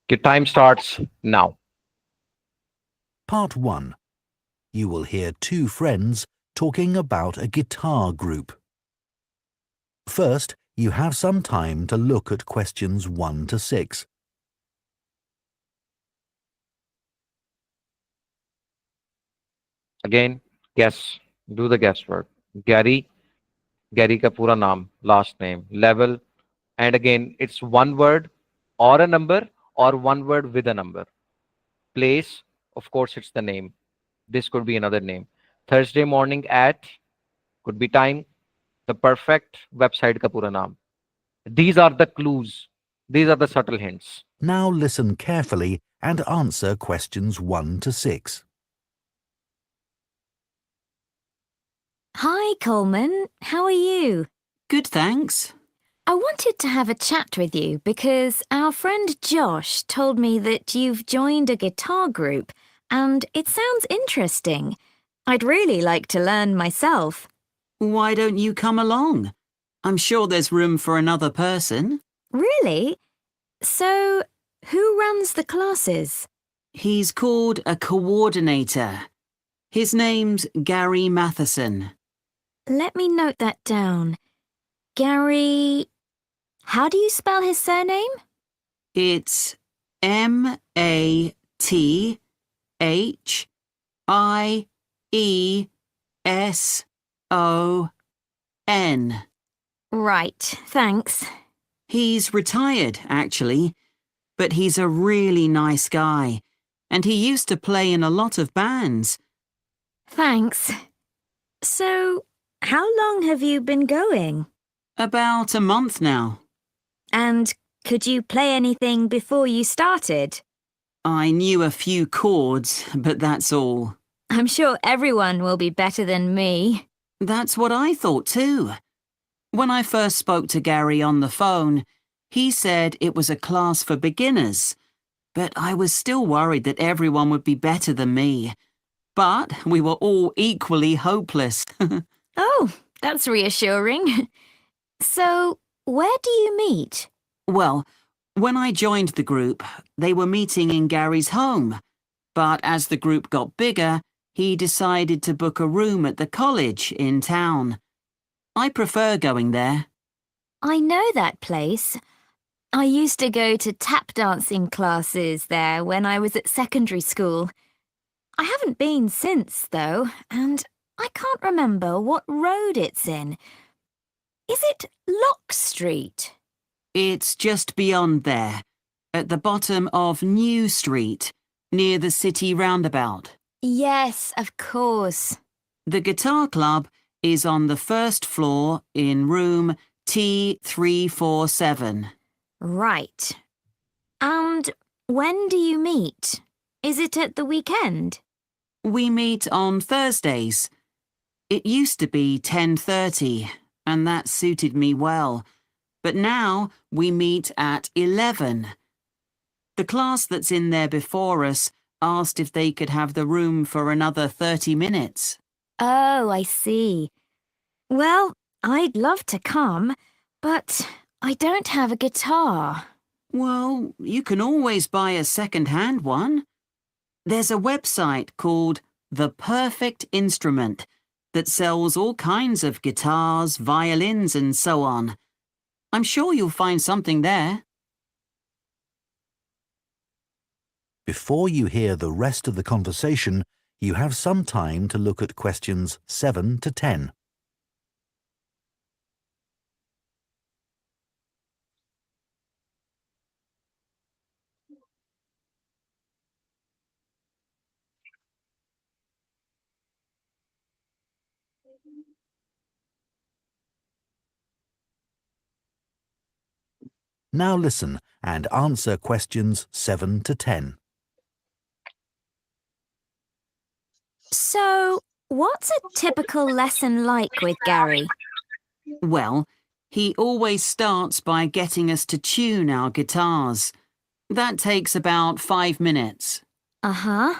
Your time starts now. Part 1. You will hear two friends talking about a guitar group. First, you have some time to look at questions 1 to 6. Again, guess. Do the guesswork. Gary. Gary ka pura naam, last name, level, and again, it's one word or a number or one word with a number. Place, of course, it's the name. This could be another name. Thursday morning at could be time. The perfect website ka pura naam. These are the clues. These are the subtle hints. Now listen carefully and answer questions 1 to 6. Hi, Coleman. How are you? Good, thanks. I wanted to have a chat with you because our friend Josh told me that you've joined a guitar group and it sounds interesting. I'd really like to learn myself. Why don't you come along? I'm sure there's room for another person. Really? So, who runs the classes? He's called a coordinator. His name's Gary Matheson. Let me note that down. Gary... How do you spell his surname? It's Matheson. Right, thanks. He's retired, actually, but he's a really nice guy, and he used to play in a lot of bands. Thanks. So, how long have you been going? About a month now. And could you play anything before you started? I knew a few chords, but that's all. I'm sure everyone will be better than me. That's what I thought too. When I first spoke to Gary on the phone, he said it was a class for beginners, but I was still worried that everyone would be better than me. But we were all equally hopeless. Oh, that's reassuring. So, where do you meet? Well, when I joined the group, they were meeting in Gary's home. But as the group got bigger, he decided to book a room at the college in town. I prefer going there. I know that place. I used to go to tap dancing classes there when I was at secondary school. I haven't been since, though, and I can't remember what road it's in. Is it Lock Street? It's just beyond there, at the bottom of New Street, near the city roundabout. Yes, of course. The guitar club is on the first floor in room T347. Right. And when do you meet? Is it at the weekend? We meet on Thursdays. It used to be 10:30, and that suited me well. But now we meet at 11. The class that's in there before us asked if they could have the room for another 30 minutes. Oh, I see. Well, I'd love to come, but I don't have a guitar. Well, you can always buy a second-hand one. There's a website called The Perfect Instrument that sells all kinds of guitars, violins, and so on. I'm sure you'll find something there. Before you hear the rest of the conversation, you have some time to look at questions 7 to 10. Now listen and answer questions 7 to 10. So, what's a typical lesson like with Gary? Well, he always starts by getting us to tune our guitars. That takes about 5 minutes. Uh-huh.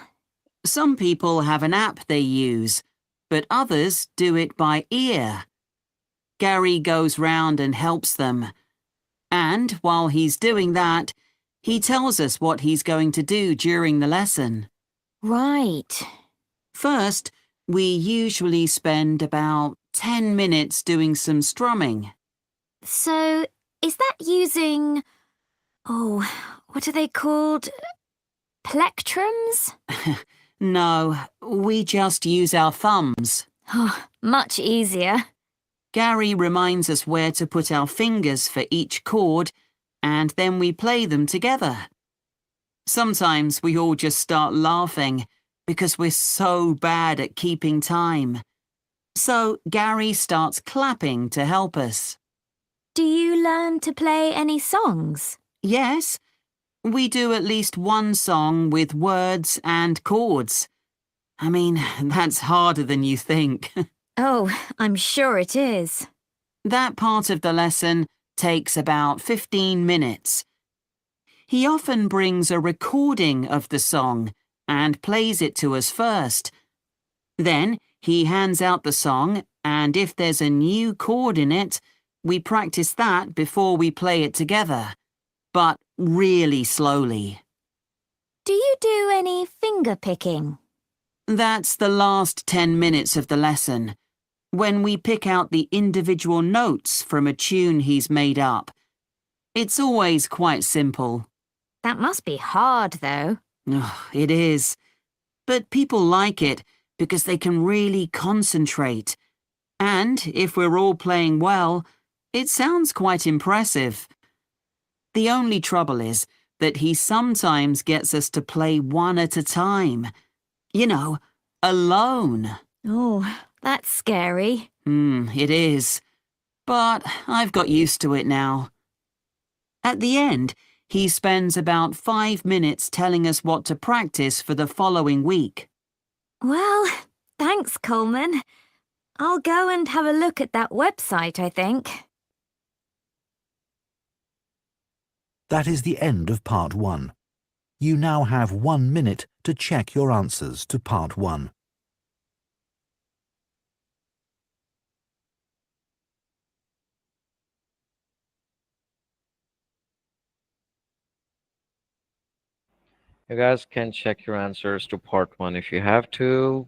Some people have an app they use, but others do it by ear. Gary goes round and helps them. And while he's doing that, He tells us what he's going to do during the lesson. Right. First, we usually spend about 10 minutes doing some strumming. So, is that using... Oh, what are they called? Plectrums? No, we just use our thumbs. Oh, much easier. Gary reminds us where to put our fingers for each chord, and then we play them together. Sometimes we all just start laughing because we're so bad at keeping time. So Gary starts clapping to help us. Do you learn to play any songs? Yes, we do at least one song with words and chords. I mean, that's harder than you think. Oh, I'm sure it is. That part of the lesson takes about 15 minutes. He often brings a recording of the song and plays it to us first. Then he hands out the song, and if there's a new chord in it, we practice that before we play it together, but really slowly. Do you do any finger picking? That's the last 10 minutes of the lesson, when we pick out the individual notes from a tune he's made up. It's always quite simple. That must be hard, though. It is. But people like it because they can really concentrate. And if we're all playing well, it sounds quite impressive. The only trouble is that he sometimes gets us to play one at a time. You know, alone. Oh, that's scary. It is. But I've got used to it now. At the end, he spends about 5 minutes telling us what to practice for the following week. Well, thanks, Coleman. I'll go and have a look at that website, I think. That is the end of Part 1. You now have 1 minute to check your answers to Part 1. You guys can check your answers to part 1 if you have to.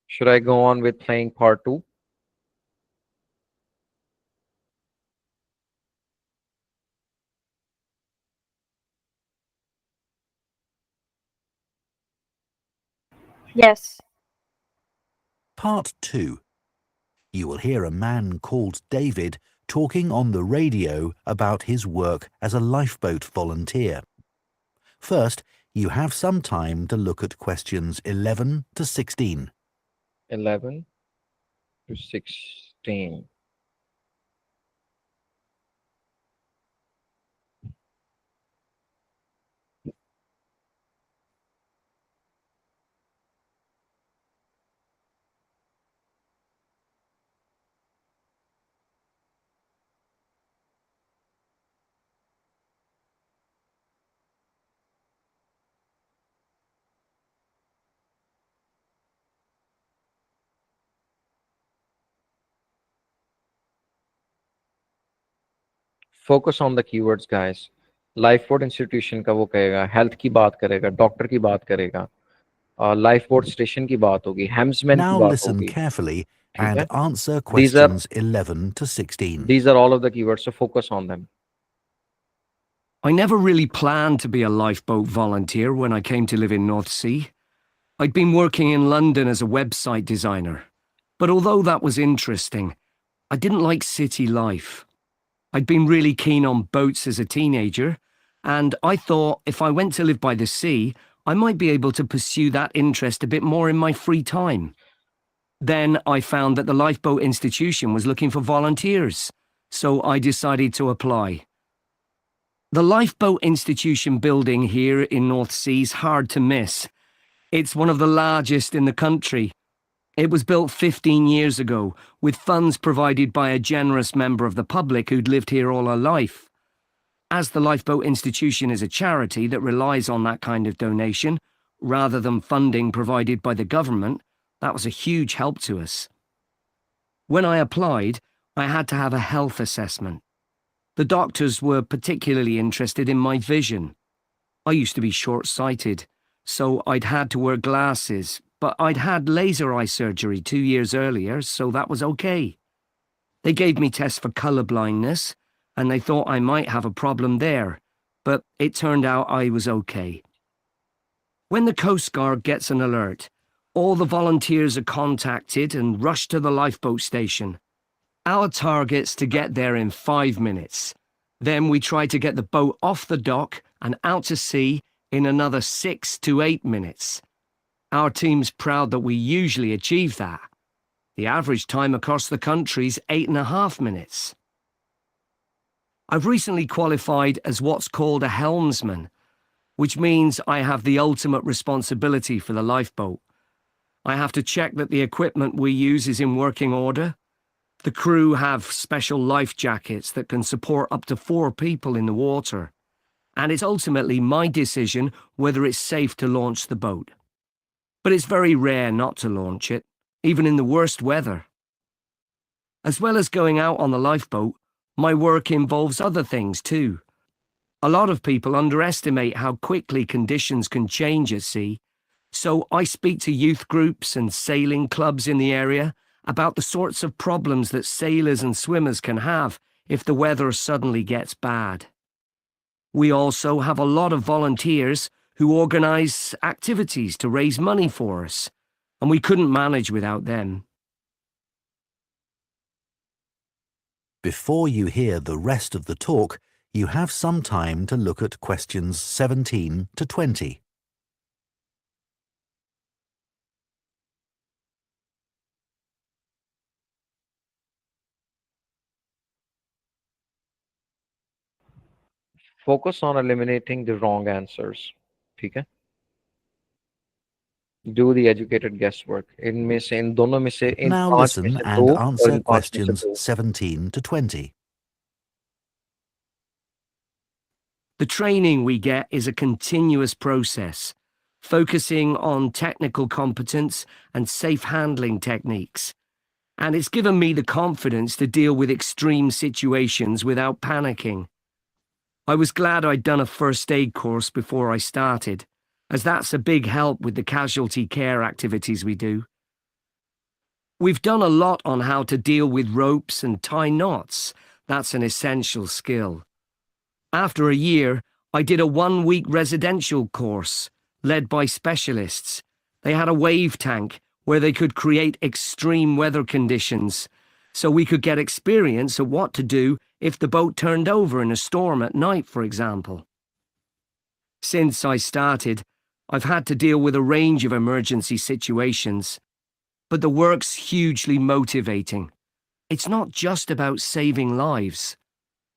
Should I go on with playing part 2? Yes. Part 2. You will hear a man called David talking on the radio about his work as a lifeboat volunteer. First, you have some time to look at questions 11 to 16. 11 to 16. Focus on the keywords, guys. Lifeboat institution का वो कहेगा, health की बात करेगा, doctor की बात करेगा, lifeboat station की बात होगी, helmsman की Now बात listen होगी. carefully ठीक and है? answer These are questions 11 to 16. these are all of the keywords, so focus on them. I never really planned to be a lifeboat volunteer when I came to live in North Sea. I'd been working in London as a website designer. But although that was interesting, I didn't like city life. I'd been really keen on boats as a teenager, and I thought if I went to live by the sea, I might be able to pursue that interest a bit more in my free time. Then I found that the Lifeboat Institution was looking for volunteers, so I decided to apply. The Lifeboat Institution building here in North Sea is hard to miss. It's one of the largest in the country. It was built 15 years ago, with funds provided by a generous member of the public who'd lived here all her life. As the Lifeboat Institution is a charity that relies on that kind of donation, rather than funding provided by the government, That was a huge help to us. When I applied, I had to have a health assessment. The doctors were particularly interested in my vision. I used to be short-sighted, so I'd had to wear glasses, but I'd had laser eye surgery 2 years earlier, so that was okay. They gave me tests for colour blindness, and they thought I might have a problem there, but it turned out I was okay. When the Coast Guard gets an alert, all the volunteers are contacted and rushed to the lifeboat station. Our target's to get there in 5 minutes. Then we try to get the boat off the dock and out to sea in another 6 to 8 minutes. Our team's proud that we usually achieve that. The average time across the country's 8.5 minutes. I've recently qualified as what's called a helmsman, which means I have the ultimate responsibility for the lifeboat. I have to check that the equipment we use is in working order. The crew have special life jackets that can support up to 4 people in the water. And it's ultimately my decision whether it's safe to launch the boat. But it's very rare not to launch it, even in the worst weather. As well as going out on the lifeboat, my work involves other things too. A lot of people underestimate how quickly conditions can change at sea, so I speak to youth groups and sailing clubs in the area about the sorts of problems that sailors and swimmers can have if the weather suddenly gets bad. We also have a lot of volunteers who organise activities to raise money for us, and we couldn't manage without them. Before you hear the rest of the talk, you have some time to look at questions 17 to 20. Focus on eliminating the wrong answers. ठीक है? Do the educated guesswork. इनमें से इन दोनों में से इन Now 5 में listen से and 2 और answer इन 5 में से questions 2. 17 to 20. The training we get is a continuous process, focusing on technical competence and safe handling techniques. And it's given me the confidence to deal with extreme situations without panicking. I was glad I'd done a first aid course before I started, as that's a big help with the casualty care activities we do. We've done a lot on how to deal with ropes and tie knots. That's an essential skill. After a year, I did a 1-week residential course, led by specialists. They had a wave tank where they could create extreme weather conditions, so we could get experience of what to do if the boat turned over in a storm at night, for example. Since I started, I've had to deal with a range of emergency situations, but the work's hugely motivating. It's not just about saving lives.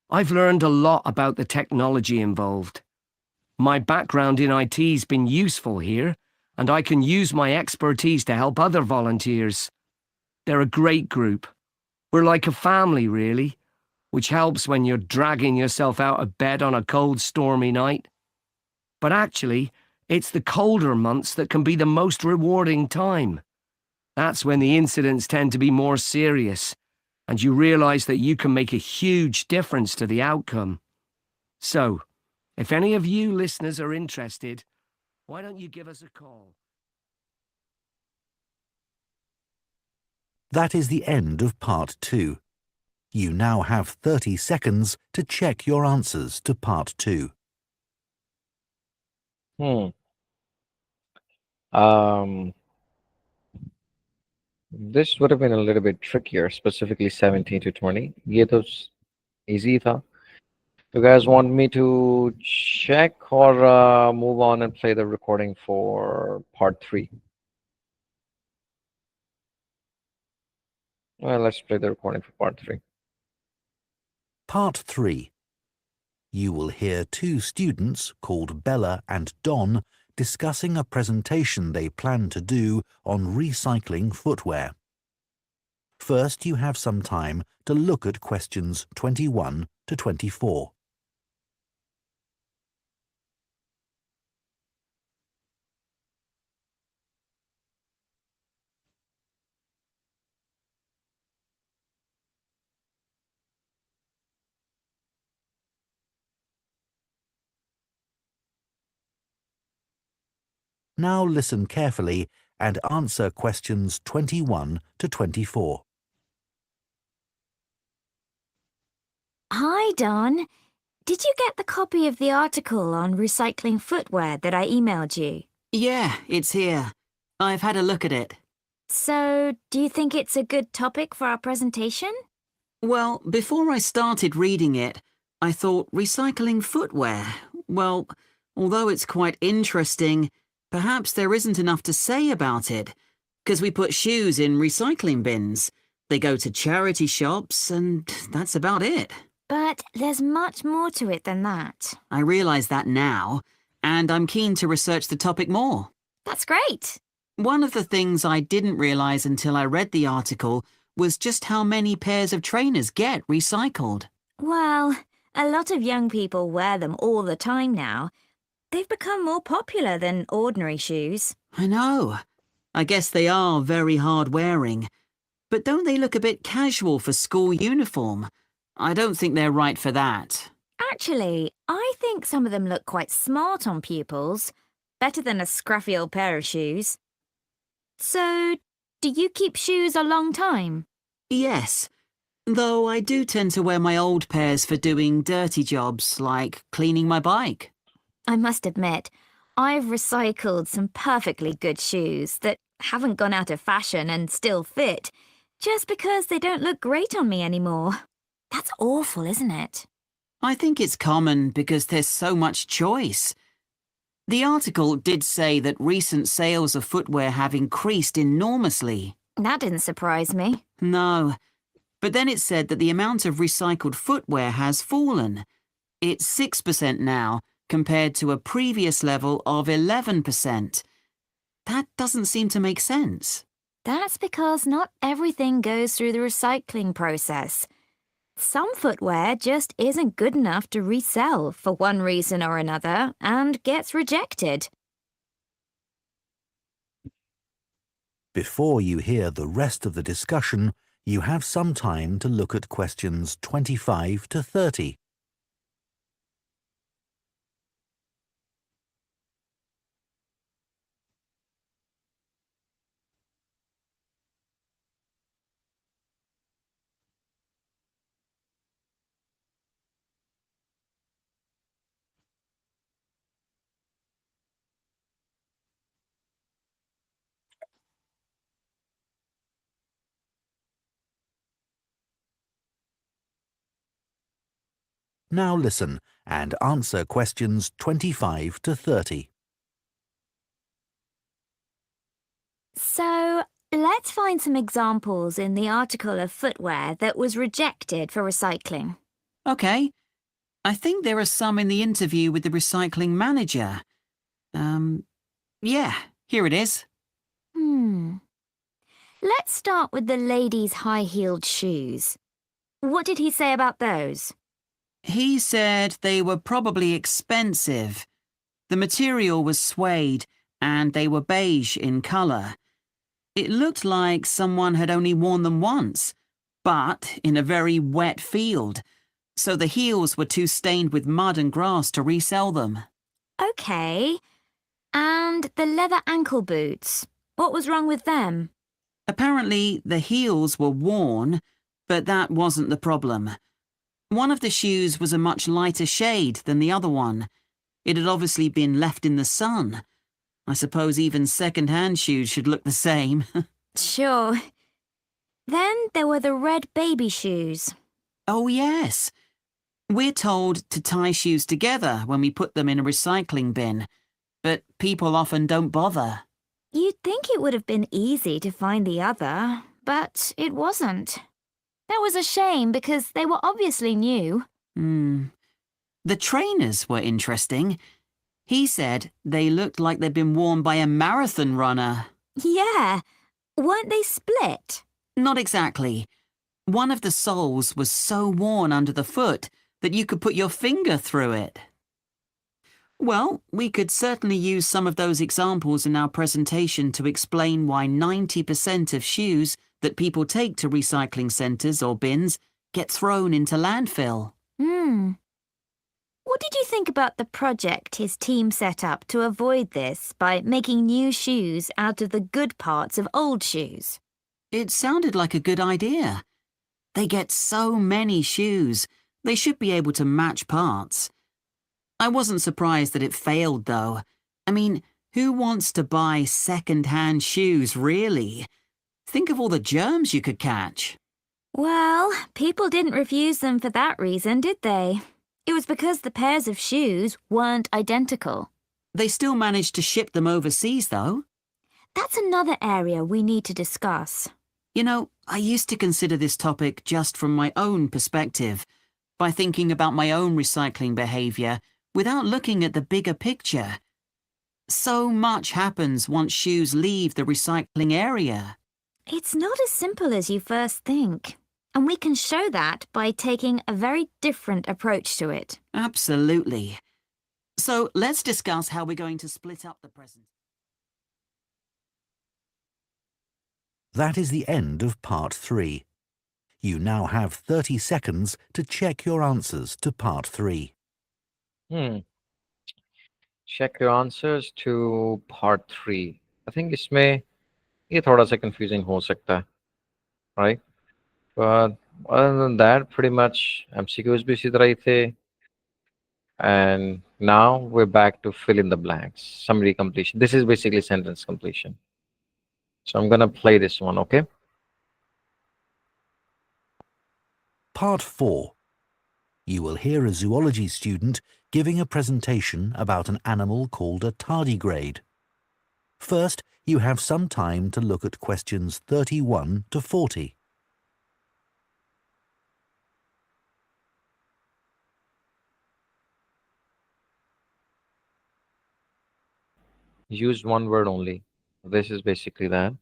I've learned a lot about the technology involved. My background in IT's been useful here, and I can use my expertise to help other volunteers. They're a great group. We're like a family, really, which helps when you're dragging yourself out of bed on a cold, stormy night. But actually, it's the colder months that can be the most rewarding time. That's when the incidents tend to be more serious, and you realise that you can make a huge difference to the outcome. So, if any of you listeners are interested, why don't you give us a call? That is the end of part 2. You now have 30 seconds to check your answers to part 2. This would have been a little bit trickier, specifically 17 to 20. ये तो easy था. You guys want me to check or move on and play the recording for part 3? Well, let's play the recording for part 3. Part 3. You will hear 2 students called Bella and Don discussing a presentation they plan to do on recycling footwear. First, you have some time to look at questions 21 to 24. Now listen carefully and answer questions 21 to 24. Hi, Don. Did you get the copy of the article on recycling footwear that I emailed you? Yeah, it's here. I've had a look at it. So, do you think it's a good topic for our presentation? Well, before I started reading it, I thought recycling footwear. Well, although it's quite interesting, perhaps there isn't enough to say about it, because we put shoes in recycling bins. They go to charity shops, and that's about it. But there's much more to it than that. I realise that now, and I'm keen to research the topic more. That's great. One of the things I didn't realise until I read the article was just how many pairs of trainers get recycled. Well, a lot of young people wear them all the time now. They've become more popular than ordinary shoes. I know. I guess they are very hard-wearing. But don't they look a bit casual for school uniform? I don't think they're right for that. Actually, I think some of them look quite smart on pupils. Better than a scruffy old pair of shoes. So, do you keep shoes a long time? Yes. Though I do tend to wear my old pairs for doing dirty jobs, like cleaning my bike. I must admit, I've recycled some perfectly good shoes that haven't gone out of fashion and still fit, just because they don't look great on me anymore. That's awful, isn't it? I think it's common because there's so much choice. The article did say that recent sales of footwear have increased enormously. That didn't surprise me. No. But then it said that the amount of recycled footwear has fallen. It's 6% now, compared to a previous level of 11%. That doesn't seem to make sense. That's because not everything goes through the recycling process. Some footwear just isn't good enough to resell for one reason or another and gets rejected. Before you hear the rest of the discussion, you have some time to look at questions 25 to 30. Now listen and answer questions 25 to 30. So, let's find some examples in the article of footwear that was rejected for recycling. Okay. I think there are some in the interview with the recycling manager. Yeah, here it is. Let's start with the ladies' high-heeled shoes. What did he say about those? He said they were probably expensive. The material was suede and they were beige in colour. It looked like someone had only worn them once, but in a very wet field, so the heels were too stained with mud and grass to resell them. Okay. And the leather ankle boots. What was wrong with them? Apparently, the heels were worn, but that wasn't the problem. One of the shoes was a much lighter shade than the other one. It had obviously been left in the sun. I suppose even second-hand shoes should look the same. Sure. Then there were the red baby shoes. Oh, yes. We're told to tie shoes together when we put them in a recycling bin, but people often don't bother. You'd think it would have been easy to find the other, but it wasn't. That was a shame because they were obviously new. The trainers were interesting. He said they looked like they'd been worn by a marathon runner. Yeah. Weren't they split? Not exactly. One of the soles was so worn under the foot that you could put your finger through it. Well, we could certainly use some of those examples in our presentation to explain why 90% of shoes that people take to recycling centres or bins get thrown into landfill. What did you think about the project his team set up to avoid this by making new shoes out of the good parts of old shoes? It sounded like a good idea. They get so many shoes. They should be able to match parts. I wasn't surprised that it failed, though. I mean, who wants to buy second-hand shoes, really? Think of all the germs you could catch. Well, people didn't refuse them for that reason, did they? It was because the pairs of shoes weren't identical. They still managed to ship them overseas, though. That's another area we need to discuss. You know, I used to consider this topic just from my own perspective, by thinking about my own recycling behaviour without looking at the bigger picture. So much happens once shoes leave the recycling area. It's not as simple as you first think. And we can show that by taking a very different approach to it. Absolutely. So let's discuss how we're going to split up the present. That is the end of part 3. You now have 30 seconds to check your answers to part 3. Check your answers to part 3. I think इसमें ये थोड़ा सा confusing हो सकता है, right? But other than that, pretty much MCQs भी इसी तरह ही थे. And now we're back to fill in the blanks. Summary completion. This is basically sentence completion. So I'm gonna play this one, okay? Part 4. You will hear a zoology student giving a presentation about an animal called a tardigrade. First, you have some time to look at questions 31 to 40. Use one word only. This is basically that.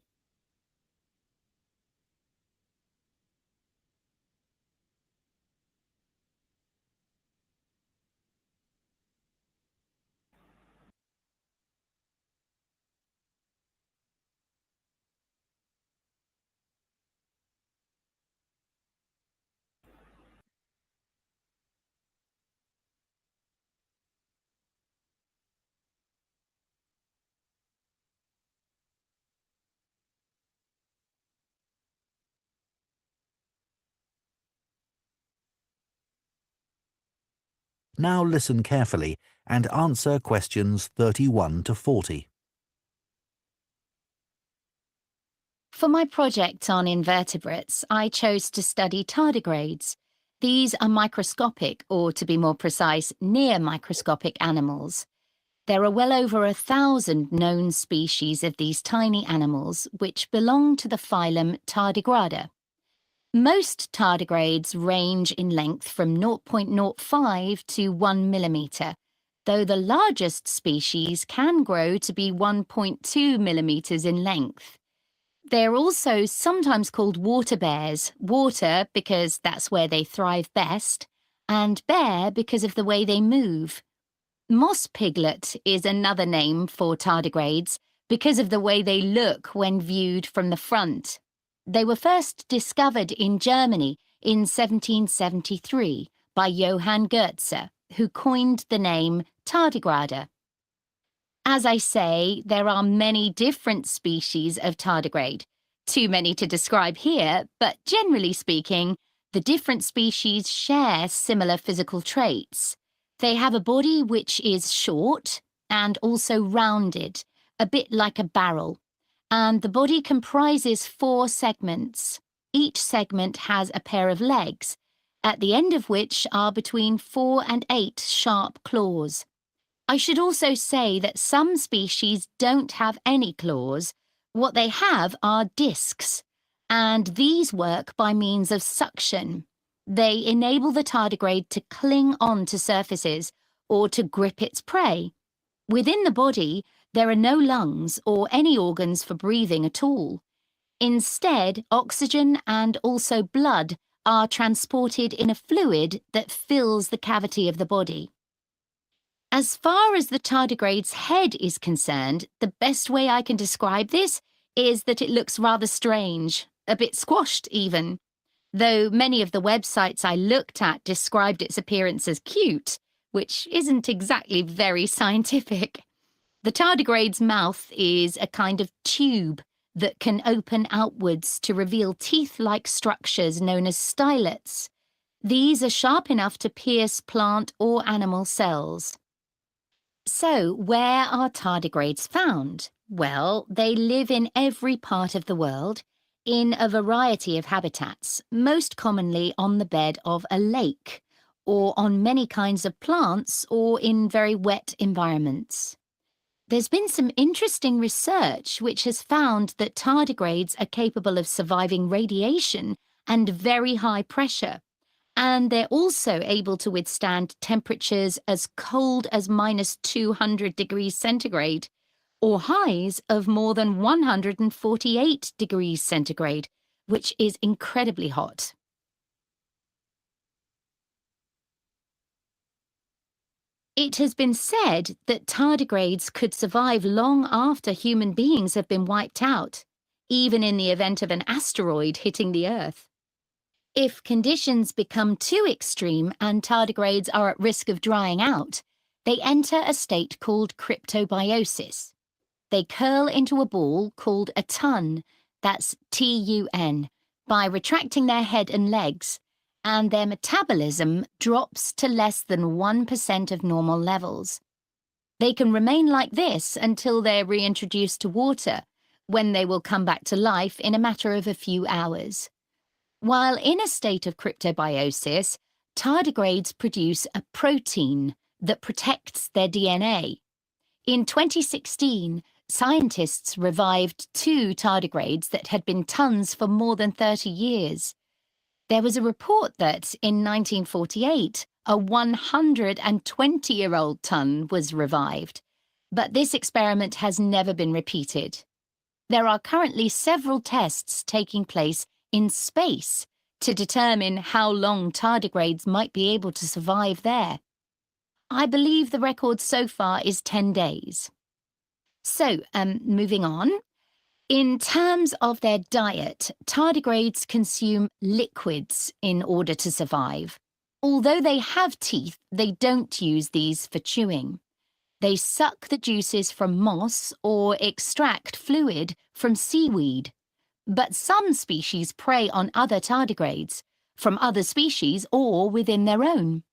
Now listen carefully and answer questions 31 to 40. For my project on invertebrates, I chose to study tardigrades. These are microscopic, or to be more precise, near microscopic animals. There are well over 1,000 known species of these tiny animals, which belong to the phylum Tardigrada. Most tardigrades range in length from 0.05 to 1 millimetre, though the largest species can grow to be 1.2 millimetres in length. They're also sometimes called water bears, water because that's where they thrive best, and bear because of the way they move. Moss piglet is another name for tardigrades because of the way they look when viewed from the front. They were first discovered in Germany in 1773 by Johann Goetze, who coined the name tardigrade. As I say, there are many different species of tardigrade. Too many to describe here, but generally speaking, the different species share similar physical traits. They have a body which is short and also rounded, a bit like a barrel. And the body comprises 4 segments. Each segment has a pair of legs, at the end of which are between 4 and 8 sharp claws. I should also say that some species don't have any claws. What they have are discs, and these work by means of suction. They enable the tardigrade to cling on to surfaces or to grip its prey. Within the body, there are no lungs or any organs for breathing at all. Instead, oxygen and also blood are transported in a fluid that fills the cavity of the body. As far as the tardigrade's head is concerned, the best way I can describe this is that it looks rather strange, a bit squashed even. Though many of the websites I looked at described its appearance as cute, which isn't exactly very scientific. The tardigrade's mouth is a kind of tube that can open outwards to reveal teeth-like structures known as stylets. These are sharp enough to pierce plant or animal cells. So, where are tardigrades found? Well, they live in every part of the world, in a variety of habitats, most commonly on the bed of a lake, or on many kinds of plants, or in very wet environments. There's been some interesting research which has found that tardigrades are capable of surviving radiation and very high pressure. And they're also able to withstand temperatures as cold as -200 degrees centigrade, or highs of more than 148 degrees centigrade, which is incredibly hot. It has been said that tardigrades could survive long after human beings have been wiped out, even in the event of an asteroid hitting the Earth. If conditions become too extreme and tardigrades are at risk of drying out, they enter a state called cryptobiosis. They curl into a ball called a tun, that's T-U-N, by retracting their head and legs, and their metabolism drops to less than 1% of normal levels. They can remain like this until they're reintroduced to water, when they will come back to life in a matter of a few hours. While in a state of cryptobiosis, tardigrades produce a protein that protects their DNA. In 2016, scientists revived 2 tardigrades that had been tuns for more than 30 years. There was a report that, in 1948, a 120-year-old tun was revived, but this experiment has never been repeated. There are currently several tests taking place in space to determine how long tardigrades might be able to survive there. I believe the record so far is 10 days. So, moving on. In terms of their diet, tardigrades consume liquids in order to survive. Although they have teeth, they don't use these for chewing. They suck the juices from moss or extract fluid from seaweed. But some species prey on other tardigrades, from other species or within their own.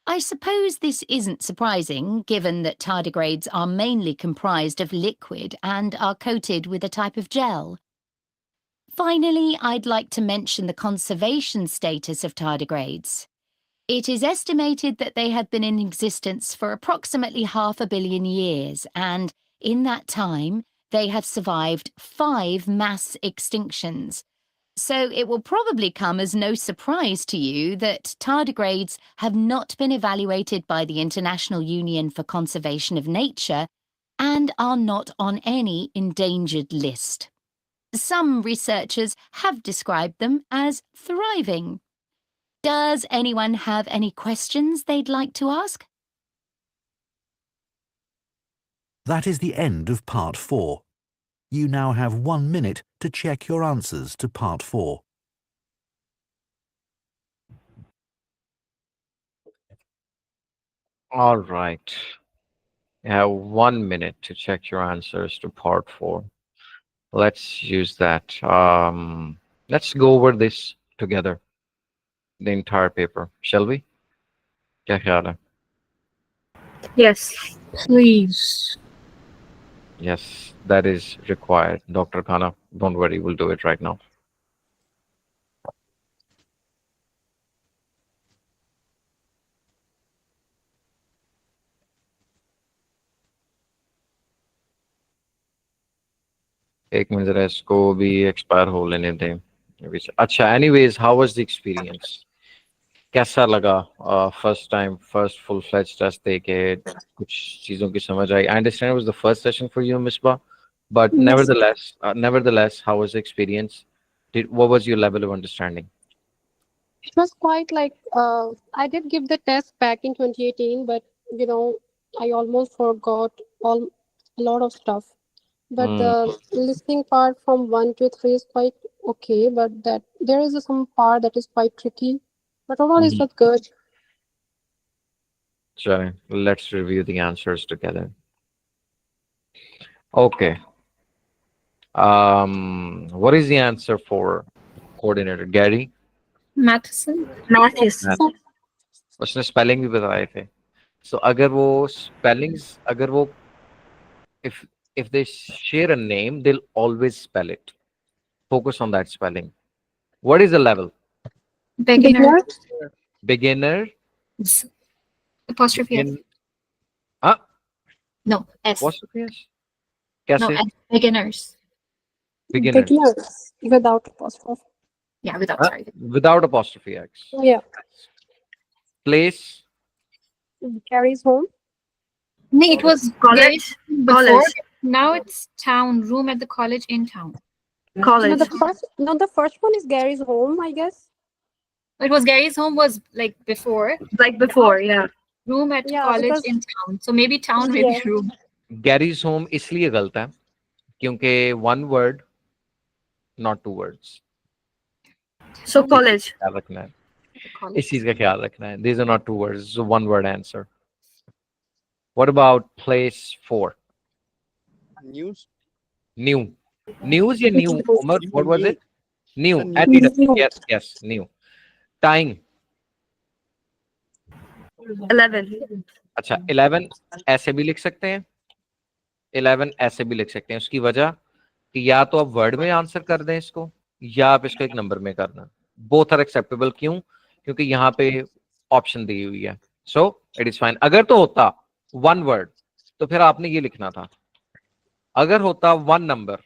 I suppose this isn't surprising, given that tardigrades are mainly comprised of liquid and are coated with a type of gel. Finally, I'd like to mention the conservation status of tardigrades. It is estimated that they have been in existence for approximately 500 million years, and in that time, they have survived 5 mass extinctions. So it will probably come as no surprise to you that tardigrades have not been evaluated by the International Union for Conservation of Nature and are not on any endangered list. Some researchers have described them as thriving. Does anyone have any questions they'd like to ask? That is the end of part 4. You now have 1 minute to check your answers to part 4. All right. You have 1 minute to check your answers to part 4. Let's use that. Let's go over this together, the entire paper, shall we? क्या ख्याल है? Yes, please. Yes, that is required. Dr. Khanna, don't worry, we'll do it right now. एक minute जरा इसको भी expire हो लेने दें. अच्छा, anyways, how was the experience? कैसा लगा first time first full fledge test देके कुछ चीजों की समझ आई? I understand it was the first session for you, Misbah, but Yes. nevertheless, how was the experience? What was your level of understanding? It was quite like I did give the test back in 2018, but I almost forgot a lot of stuff. But the listening part from 1 to 3 is quite okay, but that there is some part that is quite tricky. But overall, it was good. चलें, let's review the answers together. Okay. What is the answer for coordinator? Gary? Matheson. Matheson. उसने spelling भी बताए थे. So अगर वो spellings, अगर वो if they share a name, they'll always spell it. Focus on that spelling. What is the level? Beginner. Beginner. Apostrophe S. Ah, No, S. apostrophe S? No, कैसे? S. Beginners. Beginner. Beginners without apostrophe. Yeah, without, Ah, sorry. without apostrophe X. Yeah. Place. Gary's home. No, it was College. before. College. Now it's town, room at the college in town. No, College. the first one is Gary's home, I guess. It was Gary's home was like before. Like before, yeah. Room at Yeah, college because- in town. So maybe town, maybe Yeah. room. Gary's home इसलिए गलत है क्योंकि one word, not two words. So college. ख्याल रखना है. College. इस चीज का ख्याल रखना है. These are not two words. So one word answer. What about place 4? News. New. News या new? Umar, what was it? New. New. Adidas. New. Yes, new. Time. 11. अच्छा 11 ऐसे भी लिख सकते हैं, 11 ऐसे भी लिख सकते हैं. उसकी वजह कि या तो आप वर्ड में आंसर कर दें इसको या आप इसको एक नंबर में करना. Both are acceptable. क्यों? क्योंकि यहाँ पे ऑप्शन दी हुई है. So it is fine. अगर तो होता वन वर्ड तो फिर आपने ये लिखना था. अगर होता वन नंबर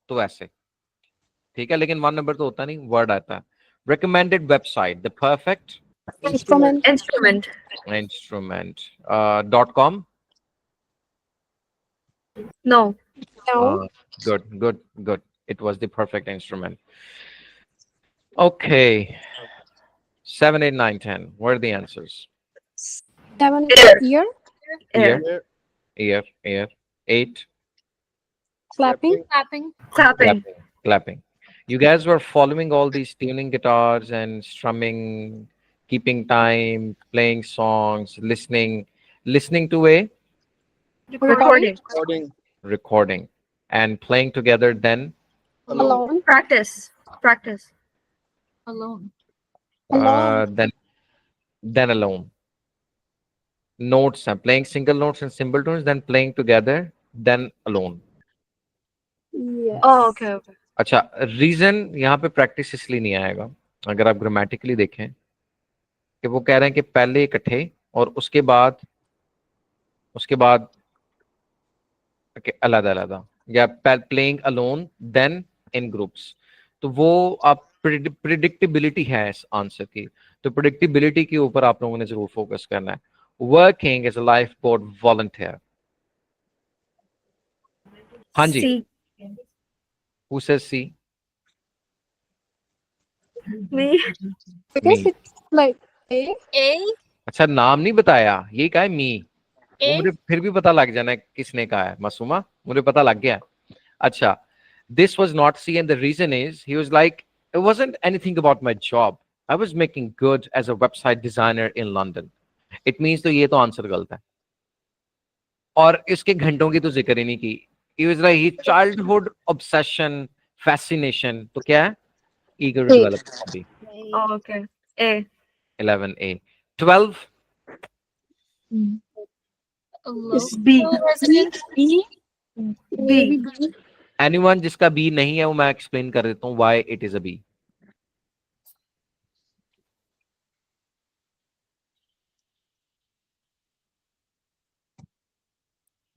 तो ऐसे, ठीक है, लेकिन वन नंबर तो होता नहीं, वर्ड आता है. Recommended website, the perfect Instrument. instrument .com. No. No. Good. It was the perfect instrument. Okay. 7, 8, 9, 10. What are the answers? 7 Ear. ear. Ear. 8. Clapping. Clapping. Tapping. Clapping. You guys were following all these tuning guitars and strumming, keeping time, playing songs, listening to a Recording. recording, and playing together. Then Alone. Practice. Alone. then alone. Notes, playing single notes and simple tones, then playing together, then alone. Yes. Oh, okay. अच्छा, reason यहाँ पे practice इसलिए नहीं आएगा. अगर आप grammatically देखें कि वो कह रहे हैं कि पहले इकट्ठे और उसके बाद अलग-अलग, या playing alone then in groups. तो वो आप प्रिडिक्टेबिलिटी है इस आंसर की. तो प्रिडिक्टेबिलिटी के ऊपर आप लोगों ने जरूर फोकस करना है. Working as a lifeboat volunteer. हाँ जी. C. Who says C? Me. I guess Me. it's like A. A. अच्छा, नाम नहीं बताया, ये कहा है मी. वो A. मुझे फिर भी पता लग जाना है किसने कहा है. मासूमा, मुझे पता लग गया. अच्छा, this was not C, and the reason is he was like, it wasn't anything about my job. I was making good as a website designer in London. It means तो ये तो आंसर गलत है. और इसके घंटों की तो जिक्र ही नहीं की. He was like, his childhood obsession, fascination. तो क्या है? Eager to develop hobby. Oh, okay. A. 11A. 12. Alone. B. Resident. B. Anyone जिसका B नहीं है वो मैं explain कर देता हूँ why it is a B.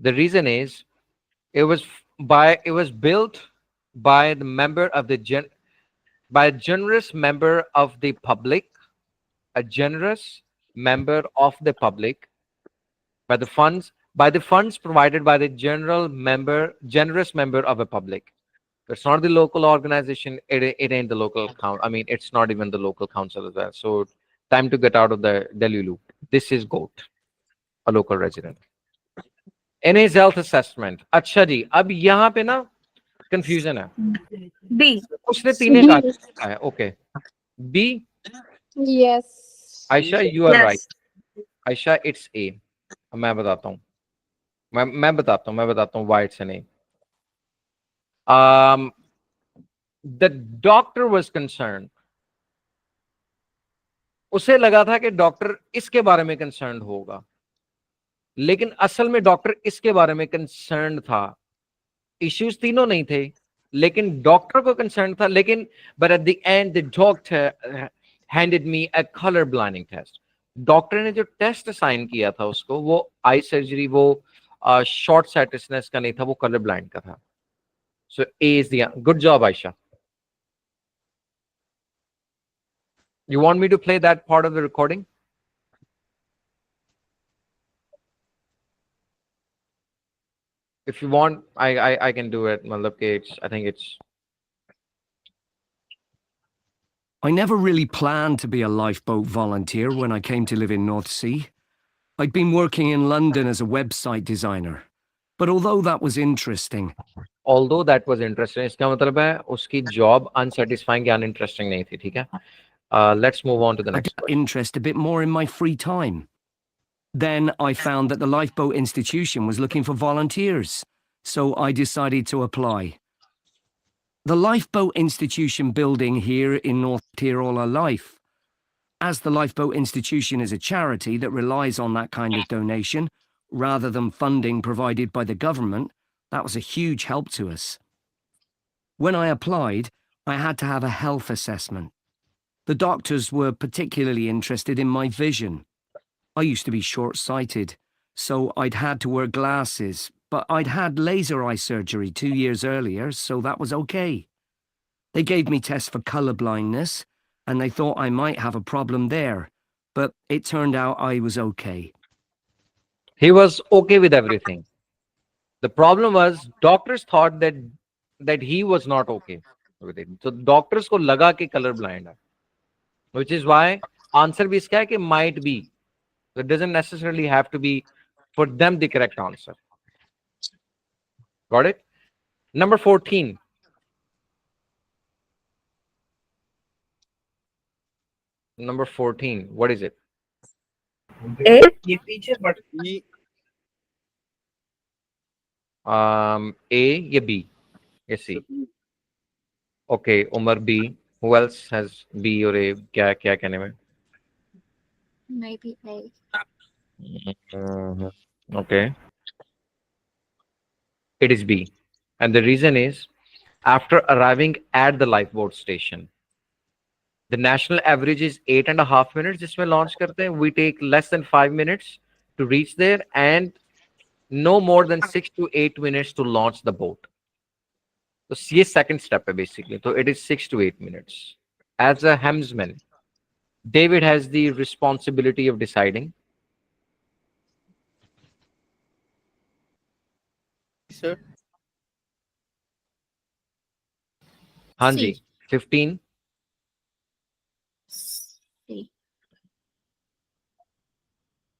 The reason is it was built by the member of the by a generous member of the public, a generous member of the public, by the funds provided by the generous member of a public. It's not the local organization. It ain't the local council. I mean, it's not even the local council as well. So time to get out of the Delhi loop. This is GOAT, a local resident. NA's health assessment. अच्छा जी, अब यहाँ पे ना confusion है. B. उसने तीनों कहा है. Okay. B. Yes. Aisha, you are Yes. right. Ayesha, it's A. मैं बताता हूँ, मैं बताता हूँ why it's an A. The doctor was concerned. उसे लगा था कि डॉक्टर इसके बारे में कंसर्न होगा, लेकिन असल में डॉक्टर इसके बारे में कंसर्न था. इश्यूज तीनों नहीं थे, लेकिन डॉक्टर को कंसर्न था. लेकिन but at the end the doctor handed me a colour blinding test. Doctor ने जो टेस्ट असाइन किया था उसको, वो आई सर्जरी, वो शॉर्ट साइटिसनेस का नहीं था, वो कलर ब्लाइंड का था. So uh is the good job Ayesha. You want me to play that part of the recording? If you want, I can do it. I think it's. I never really planned to be a lifeboat volunteer when I came to live in North Sea. I'd been working in London as a website designer. But although that was interesting, Although that was interesting, इसका मतलब है उसकी job unsatisfying या uninteresting नहीं थी, ठीक है? Let's move on to the I next got question. interest a bit more in my free time. Then I found that the Lifeboat Institution was looking for volunteers, so I decided to apply. The Lifeboat Institution building here in North Tier all our life. As the Lifeboat Institution is a charity that relies on that kind of donation, rather than funding provided by the government, that was a huge help to us. When I applied, I had to have a health assessment. The doctors were particularly interested in my vision. I used to be short-sighted, so I'd had to wear glasses, but I'd had laser eye surgery 2 years earlier, so that was okay. They gave me tests for colour blindness, and they thought I might have a problem there, but it turned out I was okay. He was okay with everything. The problem was doctors thought that he was not okay with it. So doctors को लगा कि color blind है, which is why answer भी इसका है कि might be. So it doesn't necessarily have to be for them the correct answer. Got it? Number 14. Number 14. What is it? A. E. A या B या C? Okay, Umar B. Who else has B or A? क्या क्या कहने में? Maybe A. Okay. It is B. And the reason is, after arriving at the lifeboat station, the national average is 8.5 minutes. जिसमें launch करते हैं, we take less than 5 minutes to reach there and no more than 6 to 8 minutes to launch the boat. So ये second step है basically. So it is 6 to 8 minutes. As a helmsman, David has the responsibility of deciding. Sir. हाँ C. Ji, 15. C.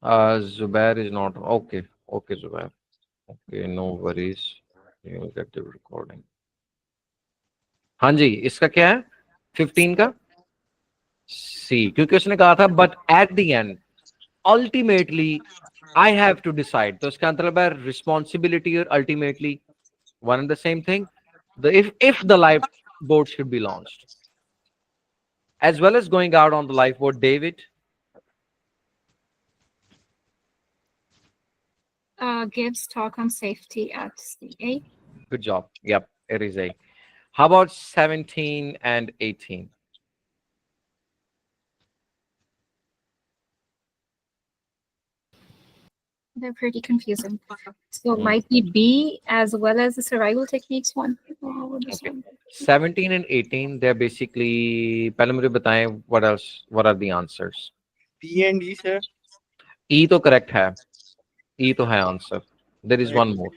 Zubair is not okay. Okay, Zubair. Okay, no worries. You will get the recording. हाँ जी, इसका क्या है? 15 का C, क्योंकि उसने कहा था but at the end ultimately I have to decide. तो इसका मतलब है responsibility और ultimately one and the same thing. If the lifeboat should be launched, as well as going out on the lifeboat, David. Gives talk on safety at CA. Good job. Yep, it is A. How about 17 and 18? They're pretty confusing. So it might be B as well as the survival techniques one. Okay. 17 and 18, they're basically, पहले मुझे बताएं what else, what are the answers? B and E, sir. E तो correct है. E तो है answer. There is one more.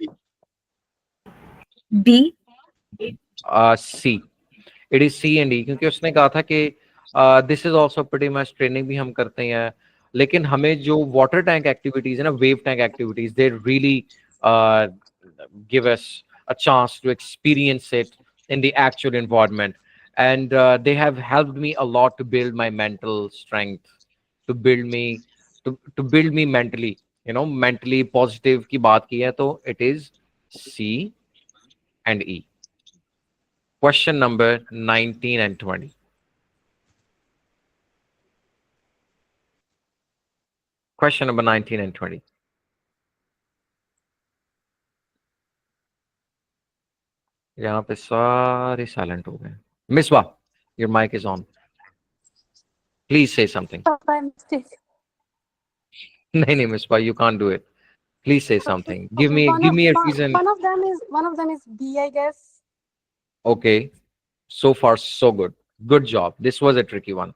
B. C. It is C and E, क्योंकि उसने कहा था कि this is also pretty much training भी हम करते हैं, लेकिन हमें जो water tank activities है ना, wave tank activities, they really give us a chance to experience it in the actual environment, and they have helped me a lot to build my mental strength, to build me to build me mentally, mentally positive की बात की है तो it is C and E. Question number 19 and 20. Question number 19 and 20. यहाँ पे सारे silent हो गए. Misbah, your mic is on. Please say something. By mistake. नहीं, Misbah, you can't do it. Please say something. Give Okay, me a reason. one of them is B, I guess. Okay. So far, so good. Good job. This was a tricky one.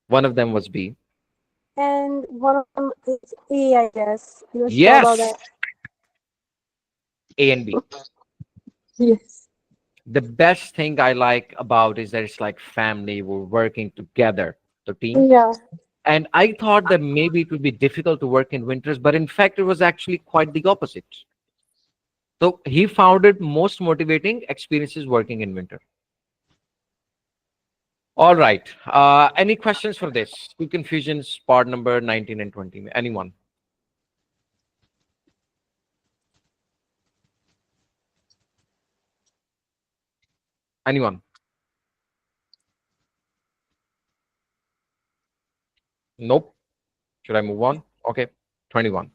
One of them was B. And one of them is A, I guess. I'm not sure about Yes. that. A and B. Yes. The best thing I like about is that it's like family. We're working together, the team. Yeah. And I thought that maybe it would be difficult to work in winters, but in fact, it was actually quite the opposite. So he found it most motivating experiences working in winter. All right. Any questions for this? School confusions, part number 19 and 20. Anyone? Anyone? Nope. Should I move on? Okay. 21.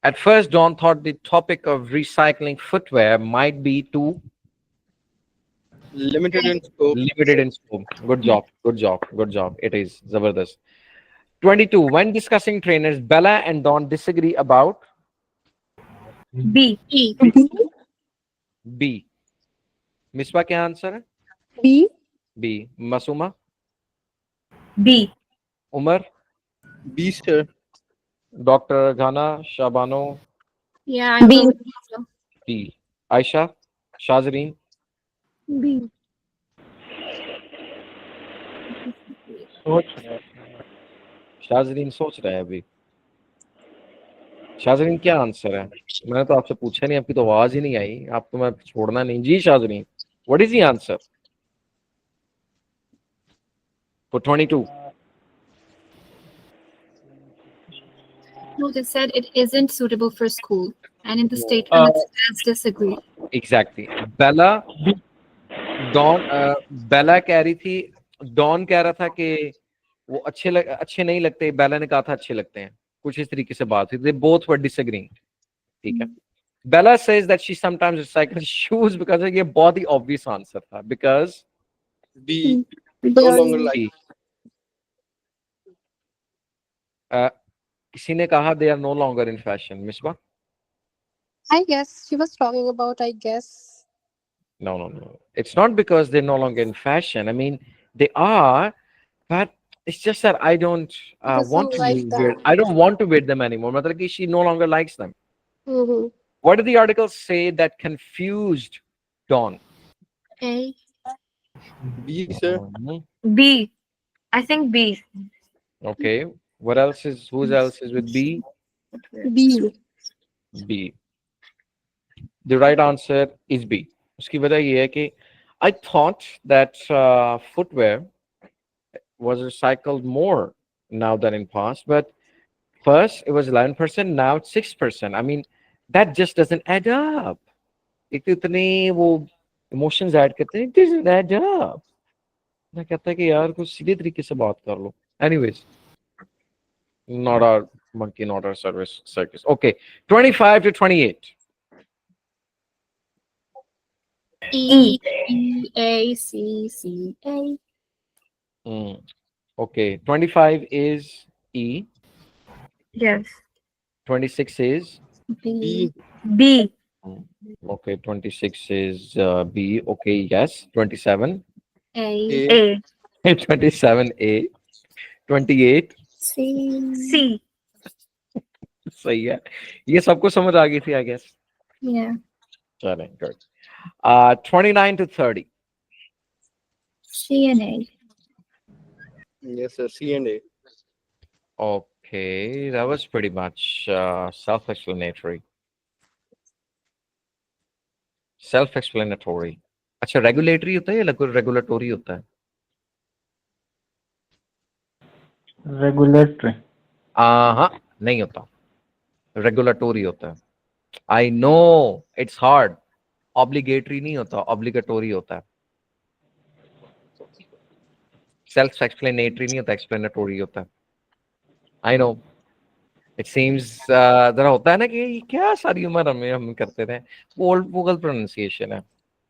At first, Dawn thought the topic of recycling footwear might be too Limited in scope. limited in scope. Good job. Good job. Good job. It is Zabardast. 22. When discussing trainers, Bella and Dawn disagree about B. E. B. Misbah, क्या answer है? B. B. Masuma? B. Umar? B, sir. Dr. Ghana? Shabano? Yeah, I B. go with B. So. B. Aisha? Shazreen? B. शाजरीन सोच रहा है अभी. शाजरीन क्या answer है? मैंने तो आपसे पूछा नहीं, आपकी तो आवाज ही नहीं आई. आप तो मैं छोड़ना नहीं. जी Shazreen, what is the answer for 22? No, they said it isn't suitable for school. And in the statement, it says disagree. Exactly. Bela कह रही थी, डॉन कह रहा था कि वो अच्छे नहीं लगते. बेला ने कहा था अच्छे लगते हैं. कुछ इस तरीके से बात हुई. They both were disagreeing. ठीक है. Bella says that she sometimes recycles shoes because ये बहुत ही obvious answer था. Because B. No longer like. किसी ने कहा they are no longer in fashion. Misbah? I guess she was talking about, I guess. No. It's not because they're no longer in fashion. I mean, they are, but it's just that I don't want to like wear. them. I don't want to wear them anymore. मतलब कि she no longer likes them. Mm-hmm. What did the article say that confused Dawn? A. B, sir. B. I think B. Okay. What else is? Who else is with B? B. B. The right answer is B. उसकी वजह ये है कि I thought that footwear was recycled more now than in past, but first it was 11%, now it's 6%. I mean, that just doesn't add up. एक तो इतने वो emotions add करते हैं, it doesn't add up. मैं कहता है कि यार कुछ सीधे तरीके से बात कर लो. Anyways, not our monkey, not our circus. Okay, 25 to 28. E. E. A. C. C. A. Okay, 25 is E. Yes. 26 is B. B. okay. 26 is B. Okay, yes. 27. A. A. 27 A. 28. C. C. सही है. ये सबको समझ आ गई थी, I guess. Yeah. चलें, good. 29 to 30. C and A. Yes, sir. C and A. Okay, that was pretty much self-explanatory. Self-explanatory. अच्छा, regulatory होता है या regulatory होता है? Regulatory. हाँ, नहीं होता, रेगुलेटरी होता है. I know it's hard. Obligatory नहीं होता, obligatory होता है. Self explanatory नहीं होता, explanatory होता है. I know. It seems जरा होता है ना कि ये क्या सारी उम्र हम करते थे. वोकल pronunciation है,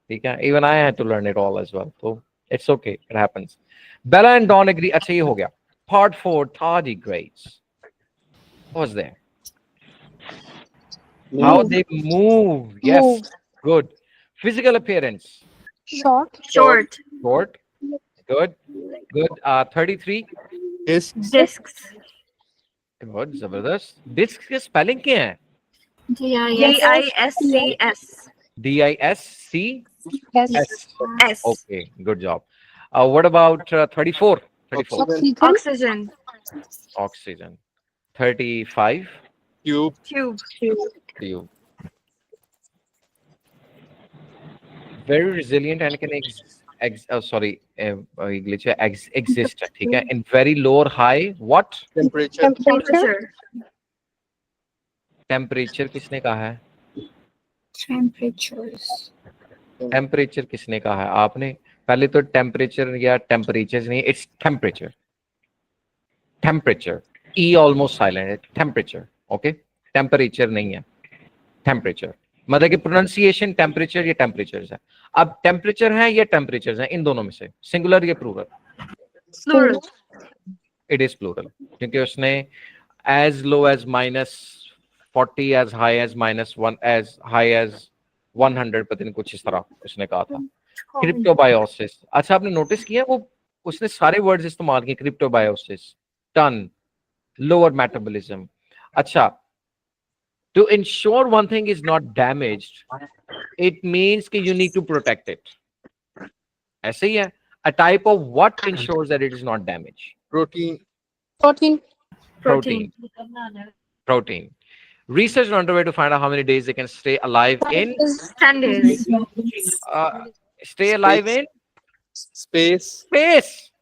ठीक है. Even I had to learn it all as well. So it's okay, it happens. Bella and Don agree. अच्छा, ये हो गया. Part 4, tardigrades. What was there? How Move. they move. Yes, Move. good. Physical appearance. Short. Short. Short. Good. Good. 33. Discs. Discs. Good. Zabardast. Disc के spelling क्या है? DISCS. DISC. Yes. S. Okay. Good job. What about 34? 34. Oxygen. Oxygen. Oxygen. 35. Tube. Tube. Tube. Very resilient and can exist. ठीक है. In very low or high. What? Temperature. Temperature. Temperature किसने कहा है? Temperatures. Temperature किसने कहा है? आपने. पहले तो temperature या temperatures नहीं, it's temperature. Temperature. E almost silent. Temperature. Okay? Temperature नहीं है. Temperature. मतलब कि pronunciation temperature या temperatures है. अब temperature है या temperatures है, इन दोनों में से singular या plural? Plural. It is plural. क्योंकि उसने as low as -40, as high as -1, as high as 100, पता नहीं कुछ इस तरह उसने कहा था. क्रिप्टोबायोसिस. अच्छा, आपने नोटिस किया वो उसने सारे वर्ड्स इस्तेमाल किए. Cryptobiosis, tun, lower metabolism. अच्छा, to ensure one thing is not damaged, it means कि you need to protect it. ऐसे ही है. A type of what ensures that it is not damaged? Protein. Protein. Protein. Research is underway to find out how many days they can stay alive in. 10 days. Stay alive in Space. space.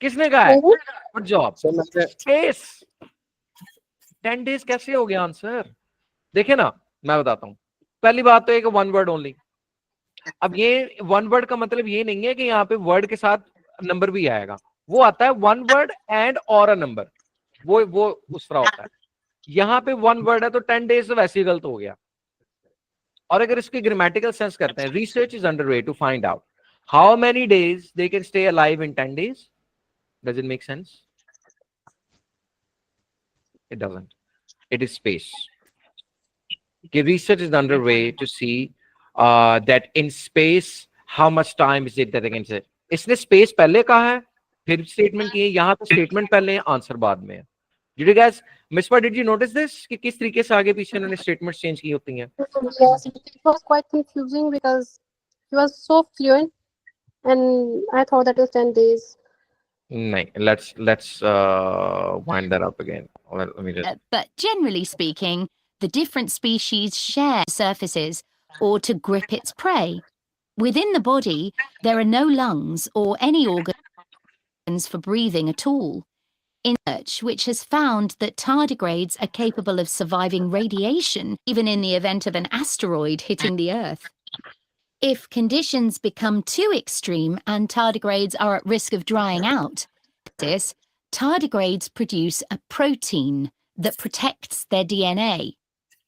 किसने कहा है? Good job. So मैंने Space. 10 days कैसे हो गया answer? देखे ना, मैं बताता हूँ. पहली बात तो है कि वन वर्ड ओनली. अब ये वन वर्ड का मतलब ये नहीं है कि यहाँ पे वर्ड के साथ नंबर भी आएगा. वो आता है वन वर्ड एंड और अ नंबर. वो उस तरह होता है. यहाँ पे वन वर्ड है तो 10 days तो वैसे ही गलत हो गया. और अगर इसकी ग्रामेटिकल सेंस करते हैं, research is underway to find out how many days they can stay alive in 10 days. Does it make sense? It doesn't. It is space. Okay, research is underway to see that in space how much time is it that they can say. इसने space पहले कहा है, फिर statement की है. यहाँ पे statement पहले है, answer बाद में है. Did you guys, Mispa, did you notice this? कि किस तरीके से आगे पीछे इन्होंने statements change की होती हैं? Yes, it was quite confusing because he was so fluent, and I thought that was 10 days. नहीं, let's wind that up again. Let me just. But generally speaking, the different species share surfaces or to grip its prey. Within the body, there are no lungs or any organs for breathing at all. In research, which has found that tardigrades are capable of surviving radiation even in the event of an asteroid hitting the Earth. If conditions become too extreme and tardigrades are at risk of drying out, tardigrades produce a protein that protects their DNA.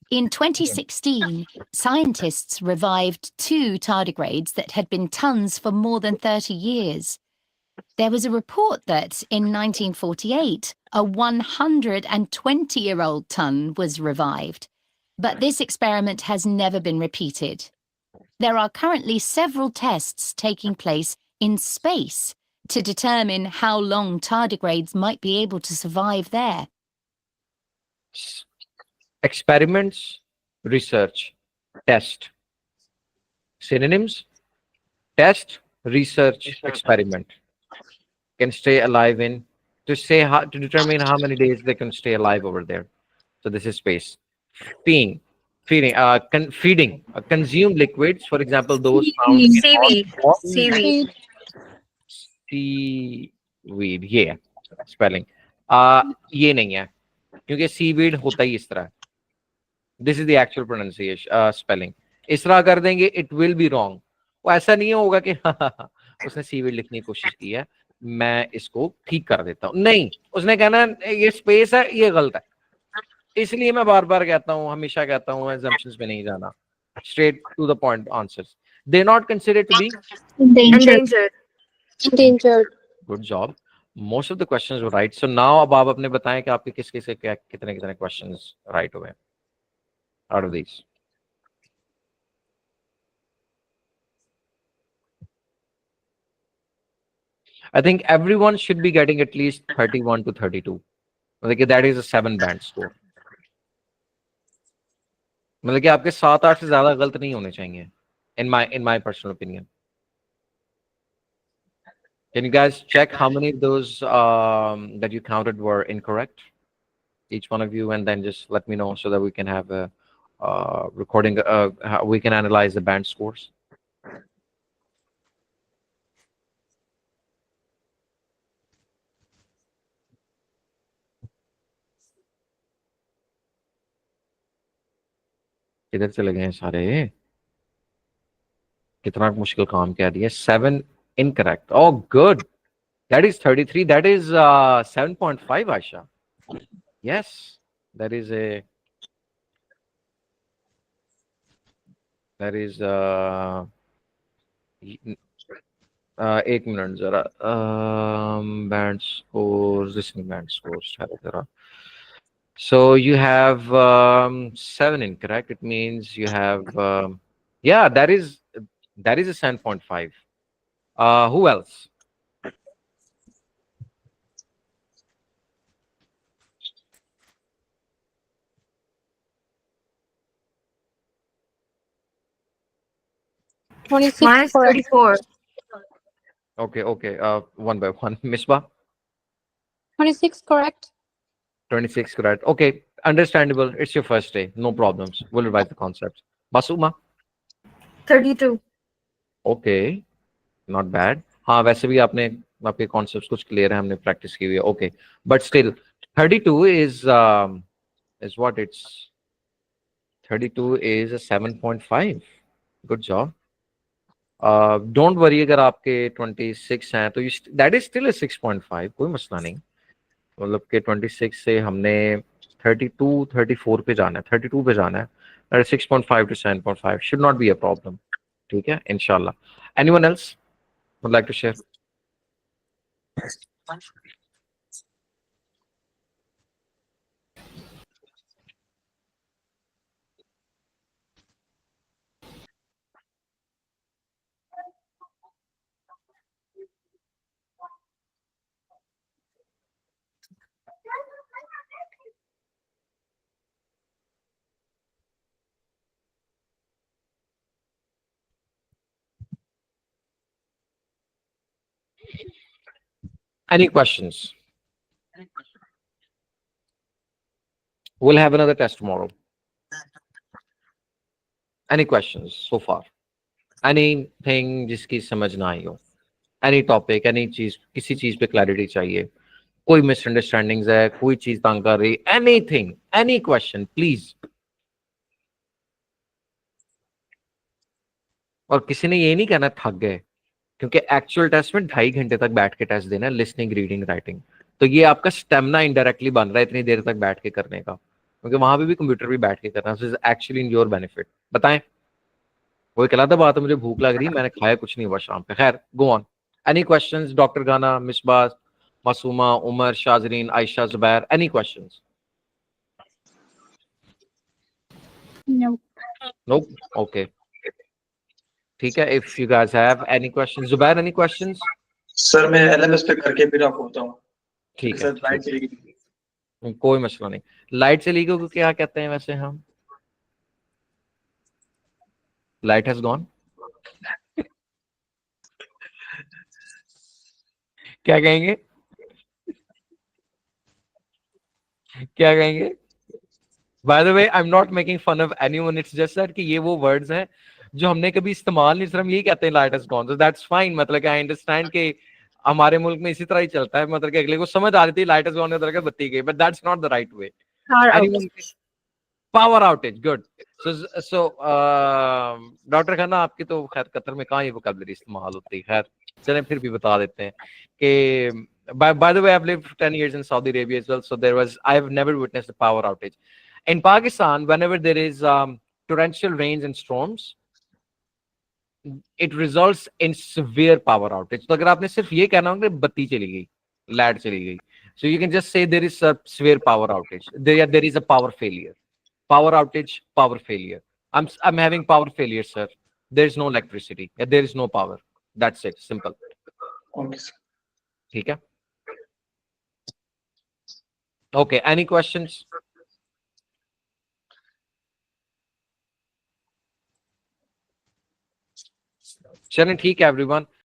In 2016, scientists revived 2 tardigrades that had been tons for more than 30 years. There was a report that in 1948, a 120-year-old ton was revived, but this experiment has never been repeated. There are currently several tests taking place in space to determine how long tardigrades might be able to survive there. Experiments, research, test. Synonyms: test, research, experiment. Can stay alive in, to determine how many days they can stay alive over there. So this is space. Feeding, consume liquids, for example, those found in Seaweed. what? Seaweed. Seaweed, yeah, spelling. ये नहीं है, क्योंकि seaweed होता ही इस तरह। This is the actual pronunciation spelling. इस तरह कर देंगे इट विल बी रॉन्ग। वो ऐसा नहीं होगा कि उसने सीवीड लिखने की कोशिश की है, मैं इसको ठीक कर देता हूँ, नहीं, उसने कहना ये स्पेस है, ये गलत है। इसलिए मैं बार बार कहता हूँ, हमेशा कहता हूँ, assumptions पे नहीं जाना, straight to the point answers. They're not considered to be Endangered. Endangered. Endangered. good job. Most of the questions were right. So now अब आप अपने बताएं कि आपके किस किस के कितने कितने questions right हुए out of these. I think everyone should be getting at least 31 to 32. मतलब कि that is a 7 band score. मतलब कि आपके 7-8 से ज्यादा गलत नहीं होने चाहिए in my personal opinion. Can you guys check how many of those that you counted were incorrect? Each one of you, and then just let me know so that we can have a recording. How we can analyze the band scores. किधर चले गए हैं सारे? कितना मुश्किल काम कह दिया। 7 incorrect. Oh, good. That is 33. That is 7.5, Aisha. Yes, that is a. That is एक मिनट जरा band scores, listening band scores है जरा. So you have 7 incorrect. It means you have yeah, that is a 7.5. Who else? Mine 26 is correct. 34. Okay. One by one. Misbah, 26 correct. 26 correct. Okay, understandable. It's your first day. No problems. We'll revise the concepts. Basuma. 32. Okay, not bad. हाँ, वैसे भी आपने आपके concepts कुछ clear है, हमने practice की हुई है. Okay, but still 32 is what it's 32 is a 7.5. Good job. Don't worry अगर आपके 26 हैं तो that is still a 6.5. कोई मसला नहीं. मतलब कि 26 से हमने 32 34 पे जाना है, 32 पे जाना है. That is 6.5 to 7.5 should not be a problem. ठीक है, इंशाल्लाह. Anyone else would like to share? Any questions? We'll have another test tomorrow. Any questions so far? Anything जिसकी समझ ना आई हो? Any topic, any चीज, किसी चीज पे क्लैरिटी चाहिए, कोई मिसअंडरस्टैंडिंग्स है, कोई चीज तंग कर रही, anything, any question, please. और किसी ने ये नहीं कहना थक गए, क्योंकि एक्चुअल टेस्ट में 2.5 घंटे तक बैठ के टेस्ट देना है, लिसनिंग, रीडिंग, राइटिंग. तो ये आपका स्टेमिना इनडायरेक्टली बन रहा है इतनी देर तक बैठ के करने का, क्योंकि वहां पे भी कंप्यूटर भी बैठ के करना है. Actually in your benefit. बताएं, वो एक अलग बात है, मुझे भूख लग रही है, मैंने खाया कुछ नहीं हुआ शाम पे. खैर, go on. Any questions? Doctor गाना, Misbaz, Masooma, Umar, Shazreen, Ayesha, Zubair, any questions? No. Nope. Okay. ठीक है. If you guys have any questions, Zubair, any questions? Sir मैं एलएमएस पे करके फिर आपको बताऊं. ठीक सर है, लाइट चली गई. कोई मसला नहीं. लाइट चली गई को क्या कहते हैं वैसे हम? Light has gone. क्या कहेंगे? क्या कहेंगे? By the way, I'm not making fun of anyone. It's just that कि ये वो words हैं जो हमने कभी इस्तेमाल नहीं, सिर्फ हम यही कहते हैं light has gone. So that's fine. मतलब कि I understand कि हमारे मुल्क में इसी तरह ही चलता है, मतलब कि अगले को समझ आ रही थी लाइट इज ऑन उधर के बत्ती गई, but that's not the right way. Power Anyone? outage. Power outage, good. So doctor Khanna, आपकी तो खैर कतर में कहाँ ये वोकैबुलरी इस्तेमाल होती है, खैर चलें फिर भी बता देते हैं कि by the way, I've lived 10 years in Saudi Arabia as well, so I've never witnessed a power outage. In Pakistan, whenever there is torrential rains and storms, it results in severe power outage. तो अगर आपने सिर्फ ये कहना होगा कि बत्ती चली गई, लाइट चली गई, so you can just say there is a severe power outage. There is a power failure. Power outage, power failure. I'm having power failure, sir. There is no electricity. There is no power. That's it. Simple. Okay, sir. ठीक है? Okay. Any questions? चलें ठीक है everyone.